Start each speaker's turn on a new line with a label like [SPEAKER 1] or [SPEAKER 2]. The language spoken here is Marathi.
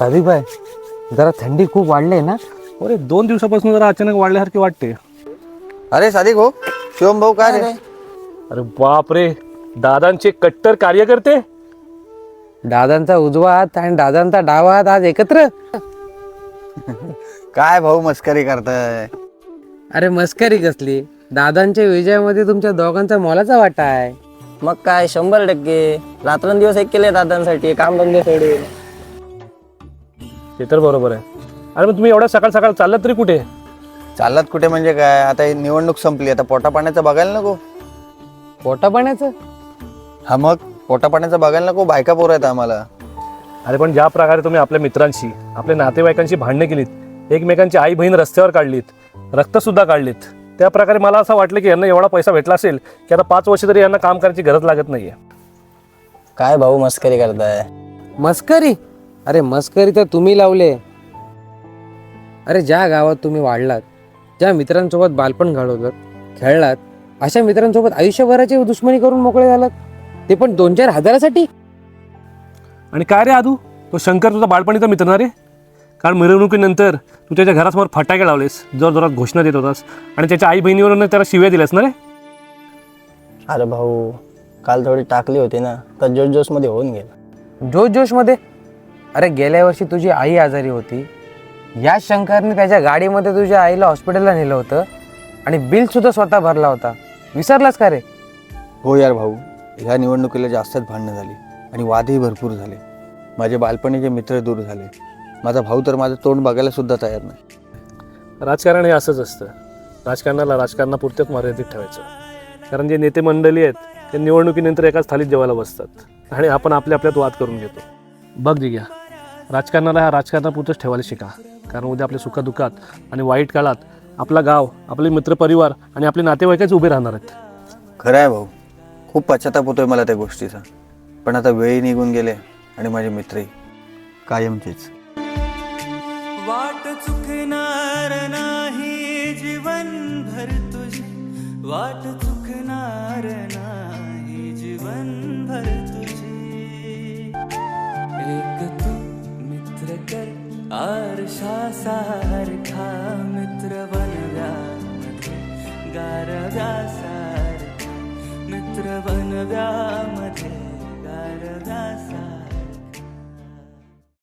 [SPEAKER 1] सादिक भाई, जरा थंडी खूप वाढली आहे ना.
[SPEAKER 2] अरे 2 दिवसापासून जरा अचानक वाढल्यासारखे वाटते.
[SPEAKER 3] अरे सादिक हो, शिवम भाऊ काय रे?
[SPEAKER 2] अरे बाप रे, दादांचे कट्टर कार्यकर्ते.
[SPEAKER 1] दादांचा उजवा हात आणि दादांचा डावा हात आज एकत्र.
[SPEAKER 3] काय भाऊ मस्करी करताय?
[SPEAKER 1] अरे मस्करी कसली, दादांच्या विजयामध्ये तुमच्या दोघांचा मोलाचा वाटा आहे.
[SPEAKER 4] मग काय 100% रात्रंदिवस एक केले दादांसाठी, काम धंदे सोडून.
[SPEAKER 2] ते तर बरोबर आहे. अरे मग तुम्ही एवढ्या सकाळ सकाळ चाललात तरी कुठे?
[SPEAKER 3] चाललात कुठे म्हणजे काय? आता ही निवडणूक संपली, आता पोटा पाण्याचं बघायला नको?
[SPEAKER 1] पोटा पाण्याचं?
[SPEAKER 3] हा मग पोटा पाण्याचं बघायला नको? बायका पोर आहेत आम्हाला.
[SPEAKER 2] अरे पण ज्या प्रकारे तुम्ही आपल्या मित्रांशी, आपल्या नातेवाईकांशी भांडणे केलीत, एकमेकांची आई बहीण रस्त्यावर काढलीत, रक्त सुद्धा काढलीत, त्या प्रकारे मला असं वाटलं की यांना एवढा पैसा भेटला असेल की आता 5 वर्ष तरी यांना काम करायची गरज लागत नाहीये.
[SPEAKER 4] काय भाऊ मस्करी करताय?
[SPEAKER 1] मस्करी? अरे मस्करी तर तुम्ही लावले. अरे ज्या गावात तुम्ही वाढलात, ज्या मित्रांसोबत बालपण घालवलं, खेळलात, अशा मित्रांसोबत आयुष्यभराची दुश्मनी करून मोकळे झालात, ते पण 2-4 हजारासाठी.
[SPEAKER 2] आणि काय रे आदू, तो शंकर तुझा बाळपणीचा मित्र ना रे? कारण मिरवणुकीनंतर तू त्याच्या घरासमोर फटाके लावलेस, जोरजोरात घोषणा देत होतास आणि त्याच्या आई बहिणीवरून त्याला शिव्या दिल्यास ना रे?
[SPEAKER 4] अरे भाऊ, काल थोडी टाकली होती ना, तर जोश मध्ये होऊन गेलं.
[SPEAKER 1] जोश मध्ये? अरे गेल्या वर्षी तुझी आई आजारी होती, या शंकरने त्याच्या गाडीमध्ये तुझ्या आईला हॉस्पिटलला नेलं होतं आणि बिल सुद्धा स्वतः भरला होता. विसरलास का रे?
[SPEAKER 3] हो यार भाऊ, ह्या निवडणुकीला जास्तच भांडणं झाली आणि वादही भरपूर झाले. माझे बालपणीचे मित्र दूर झाले. माझा भाऊ तर माझं तोंड बघायला सुद्धा तयार नाही.
[SPEAKER 2] राजकारण हे असंच असतं. राजकारणाला राजकारणापुरतेच मर्यादित ठेवायचं. कारण जे नेते मंडळी आहेत ते निवडणुकीनंतर एकाच थालीत जेवायला बसतात आणि आपण आपल्या आपल्यात वाद करून घेतो. बघ दिग्या, राजकारणाला ह्या राजकारणापुरतंच ठेवायला शिका. कारण उद्या आपल्या सुखादुःखात आणि वाईट काळात आपला गाव, आपले मित्रपरिवार आणि आपले नातेवाईकच उभे राहणार आहेत.
[SPEAKER 3] खरं आहे भाऊ, खूप पश्चाताप होतोय मला त्या गोष्टीचा. पण आता वेळही निघून गेले आणि माझे मित्रही कायमचेच.
[SPEAKER 5] वाट चुकणार नाही जीवनभर तुझी, वाट चुकणार नाही जीवनभर तुझी. एक तू मित्र कर आरशासारखा, मित्र बनव्यामध्ये गारव्यासारखा, मित्र बनव्यामध्ये गारव्यासारखा.